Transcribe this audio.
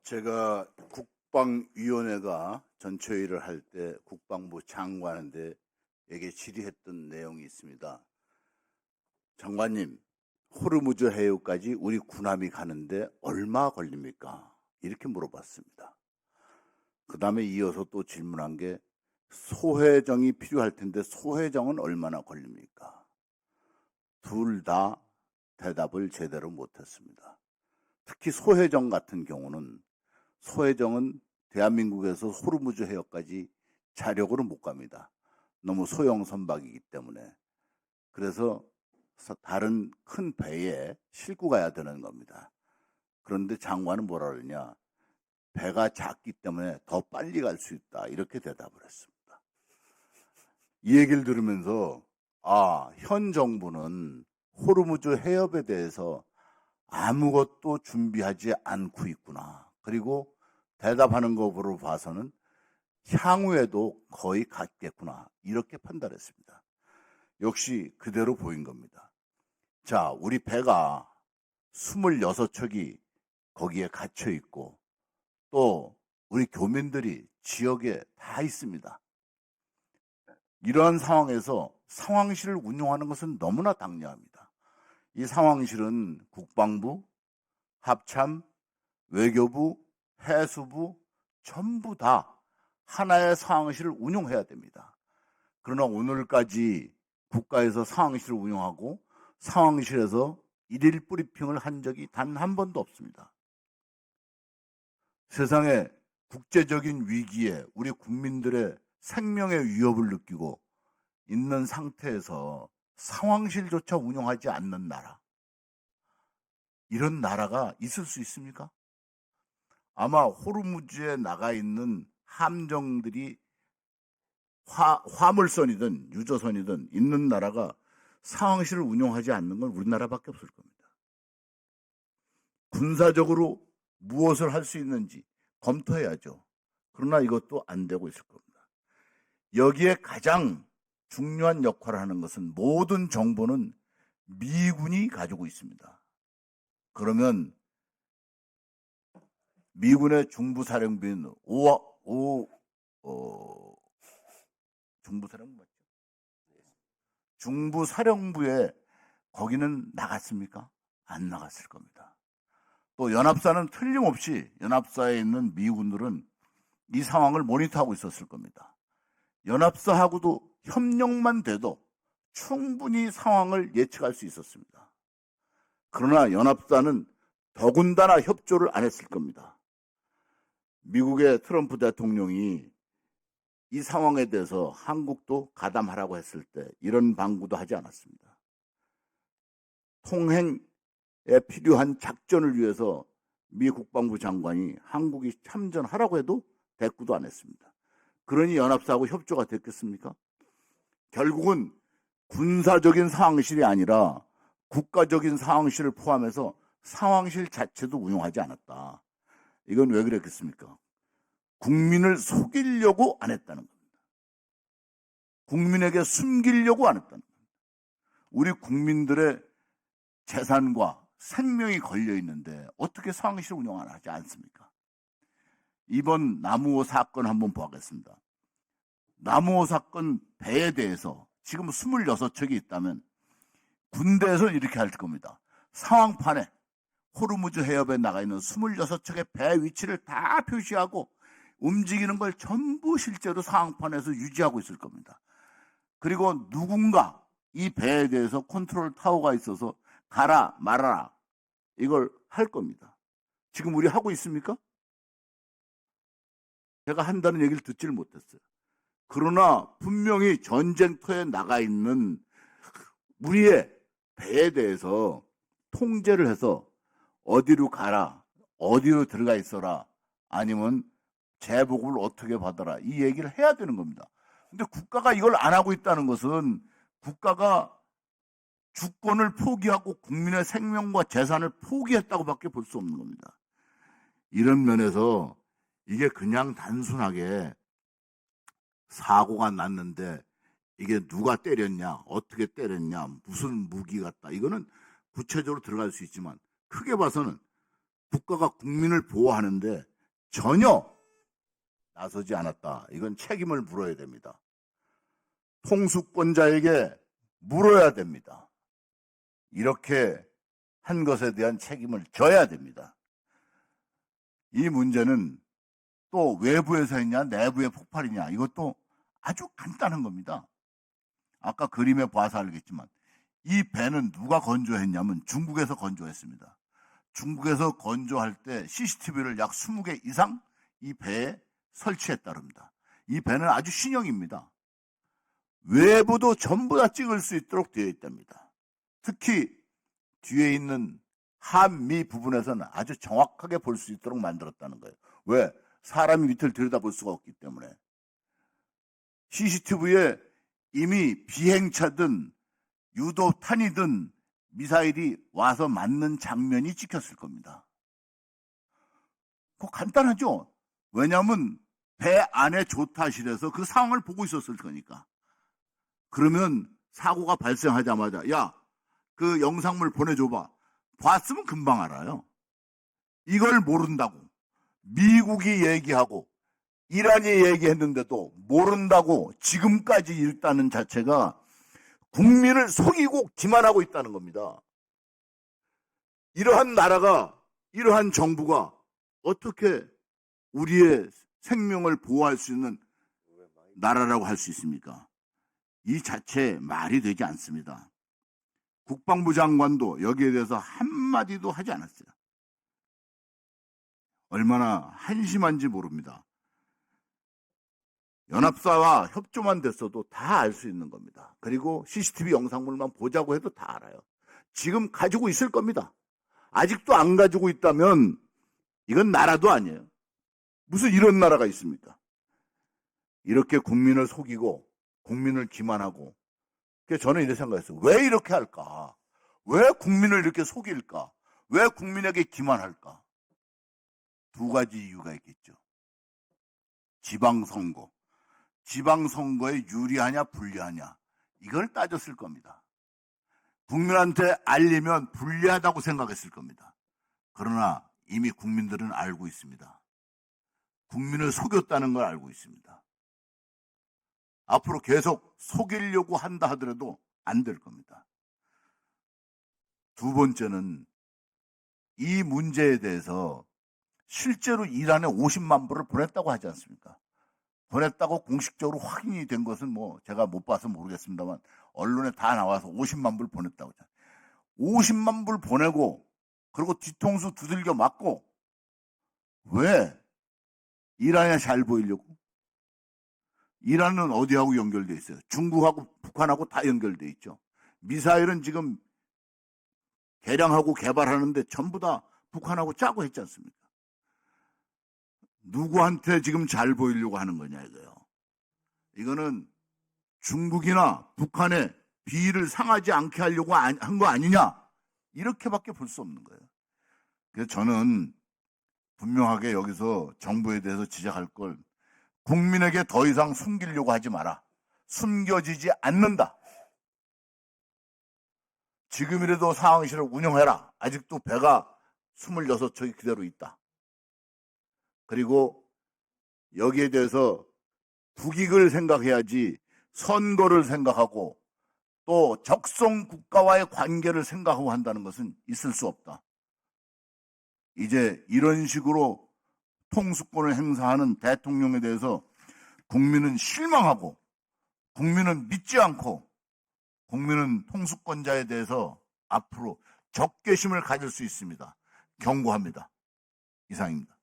제가 국방위원회가 전체회의를 할 때 국방부 장관한테 질의했던 내용이 있습니다. 장관님, 호르무즈 해협까지 우리 군함이 가는데 얼마 걸립니까? 이렇게 물어봤습니다. 그 다음에 이어서 또 질문한 게 소해정이 필요할 텐데 소해정은 얼마나 걸립니까? 둘 다 대답을 제대로 못했습니다. 특히 소해정 같은 경우는 소해정은 대한민국에서 호르무즈 해협까지 자력으로 못 갑니다. 너무 소형 선박이기 때문에. 그래서 다른 큰 배에 싣고 가야 되는 겁니다. 그런데 장관은 뭐라 그러냐? 배가 작기 때문에 더 빨리 갈 수 있다. 이렇게 대답을 했습니다. 이 얘기를 들으면서 현 정부는 호르무즈 해협에 대해서 아무것도 준비하지 않고 있구나. 그리고 대답하는 것으로 봐서는 향후에도 거의 같겠구나. 이렇게 판단했습니다. 역시 그대로 보인 겁니다. 자, 우리 배가 26척이 거기에 갇혀 있고 또 우리 교민들이 지역에 다 있습니다. 이러한 상황에서 상황실을 운영하는 것은 너무나 당연합니다. 이 상황실은 국방부, 합참, 외교부, 해수부 전부 다 하나의 상황실을 운영해야 됩니다. 그러나 오늘까지 국가에서 상황실을 운영하고 상황실에서 일일 브리핑을 한 적이 단 한 번도 없습니다. 세상에 국제적인 위기에 우리 국민들의 생명의 위협을 느끼고 있는 상태에서 상황실조차 운영하지 않는 나라, 이런 나라가 있을 수 있습니까? 아마 호르무즈에 나가 있는 함정들이 화물선이든 유조선이든 있는 나라가 상황실을 운영하지 않는 건 우리나라밖에 없을 겁니다. 군사적으로 무엇을 할 수 있는지 검토해야죠. 그러나 이것도 안 되고 있을 겁니다. 여기에 가장 중요한 역할을 하는 것은 모든 정보는 미군이 가지고 있습니다. 그러면 미군의 중부사령부인 중부사령부 맞죠? 중부사령부에 거기는 나갔습니까? 안 나갔을 겁니다. 또 연합사는 틀림없이 연합사에 있는 미군들은 이 상황을 모니터하고 있었을 겁니다. 연합사하고도 협력만 돼도 충분히 상황을 예측할 수 있었습니다. 그러나 연합사는 더군다나 협조를 안 했을 겁니다. 미국의 트럼프 대통령이 이 상황에 대해서 한국도 가담하라고 했을 때 이런 방구도 하지 않았습니다. 통행에 필요한 작전을 위해서 미 국방부 장관이 한국이 참전하라고 해도 대꾸도 안 했습니다. 그러니 연합사하고 협조가 됐겠습니까? 결국은 군사적인 상황실이 아니라 국가적인 상황실을 포함해서 상황실 자체도 운영하지 않았다. 이건 왜 그랬겠습니까? 국민을 속이려고 안 했다는 겁니다. 국민에게 숨기려고 안 했다는 겁니다. 우리 국민들의 재산과 생명이 걸려 있는데 어떻게 상황실 운영을 하지 않습니까? 이번 남우호 사건 한번 보겠습니다. 남우호 사건 배에 대해서 지금 26척이 있다면 군대에서는 이렇게 할 겁니다. 상황판에 호르무즈 해협에 나가 있는 26척의 배 위치를 다 표시하고 움직이는 걸 전부 실제로 상황판에서 유지하고 있을 겁니다. 그리고 누군가 이 배에 대해서 컨트롤 타워가 있어서 가라 말아라 이걸 할 겁니다. 지금 우리 하고 있습니까? 제가 한다는 얘기를 듣지를 못했어요. 그러나 분명히 전쟁터에 나가 있는 우리의 배에 대해서 통제를 해서 어디로 가라, 어디로 들어가 있어라, 아니면 제복을 어떻게 받아라 이 얘기를 해야 되는 겁니다. 근데 국가가 이걸 안 하고 있다는 것은 국가가 주권을 포기하고 국민의 생명과 재산을 포기했다고 밖에 볼 수 없는 겁니다. 이런 면에서 이게 그냥 단순하게 사고가 났는데 이게 누가 때렸냐, 어떻게 때렸냐, 무슨 무기 같다 이거는 구체적으로 들어갈 수 있지만 크게 봐서는 국가가 국민을 보호하는데 전혀 나서지 않았다. 이건 책임을 물어야 됩니다. 통수권자에게 물어야 됩니다. 이렇게 한 것에 대한 책임을 져야 됩니다. 이 문제는 또 외부에서 했냐 내부의 폭발이냐 이것도 아주 간단한 겁니다. 아까 그림에 봐서 알겠지만 이 배는 누가 건조했냐면 중국에서 건조했습니다. 중국에서 건조할 때 CCTV를 약 20개 이상 이 배에 설치했다릅니다. 이 배는 아주 신형입니다. 외부도 전부 다 찍을 수 있도록 되어 있답니다. 특히 뒤에 있는 한미 부분에서는 아주 정확하게 볼 수 있도록 만들었다는 거예요. 왜? 사람이 밑을 들여다볼 수가 없기 때문에. CCTV에 이미 비행차든 유도탄이든 미사일이 와서 맞는 장면이 찍혔을 겁니다. 그거 간단하죠? 왜냐하면 배 안에 조타실에서 그 상황을 보고 있었을 거니까. 그러면 사고가 발생하자마자 야, 그 영상물 보내줘봐. 봤으면 금방 알아요. 이걸 모른다고. 미국이 얘기하고 이란이 얘기했는데도 모른다고 지금까지 있다는 자체가 국민을 속이고 기만하고 있다는 겁니다. 이러한 나라가, 이러한 정부가 어떻게 우리의 생명을 보호할 수 있는 나라라고 할 수 있습니까? 이 자체 말이 되지 않습니다. 국방부 장관도 여기에 대해서 한마디도 하지 않았어요. 얼마나 한심한지 모릅니다. 연합사와 협조만 됐어도 다 알 수 있는 겁니다. 그리고 CCTV 영상물만 보자고 해도 다 알아요. 지금 가지고 있을 겁니다. 아직도 안 가지고 있다면 이건 나라도 아니에요. 무슨 이런 나라가 있습니까? 이렇게 국민을 속이고 국민을 기만하고. 그래서 저는 이렇게 생각했어요. 왜 이렇게 할까? 왜 국민을 이렇게 속일까? 왜 국민에게 기만할까? 두 가지 이유가 있겠죠. 지방선거. 지방선거에 유리하냐 불리하냐 이걸 따졌을 겁니다. 국민한테 알리면 불리하다고 생각했을 겁니다. 그러나 이미 국민들은 알고 있습니다. 국민을 속였다는 걸 알고 있습니다. 앞으로 계속 속이려고 한다 하더라도 안 될 겁니다. 두 번째는 이 문제에 대해서 실제로 이란에 50만 불을 보냈다고 하지 않습니까? 보냈다고 공식적으로 확인이 된 것은 뭐 제가 못 봐서 모르겠습니다만 언론에 다 나와서 50만 불 보냈다고 하잖아요. 50만 불 보내고 그리고 뒤통수 두들겨 맞고 왜 이란에 잘 보이려고? 이란은 어디하고 연결돼 있어요? 중국하고 북한하고 다 연결돼 있죠. 미사일은 지금 개량하고 개발하는데 전부 다 북한하고 짜고 했지 않습니까? 누구한테 지금 잘 보이려고 하는 거냐 이거요. 이거는 중국이나 북한의 비위를 상하지 않게 하려고 한 거 아니냐 이렇게밖에 볼 수 없는 거예요. 그래서 저는 분명하게 여기서 정부에 대해서 지적할 걸 국민에게 더 이상 숨기려고 하지 마라. 숨겨지지 않는다. 지금이라도 상황실을 운영해라. 아직도 배가 26척이 그대로 있다. 그리고 여기에 대해서 국익을 생각해야지 선거를 생각하고 또 적성 국가와의 관계를 생각하고 한다는 것은 있을 수 없다. 이제 이런 식으로 통수권을 행사하는 대통령에 대해서 국민은 실망하고 국민은 믿지 않고 국민은 통수권자에 대해서 앞으로 적개심을 가질 수 있습니다. 경고합니다. 이상입니다.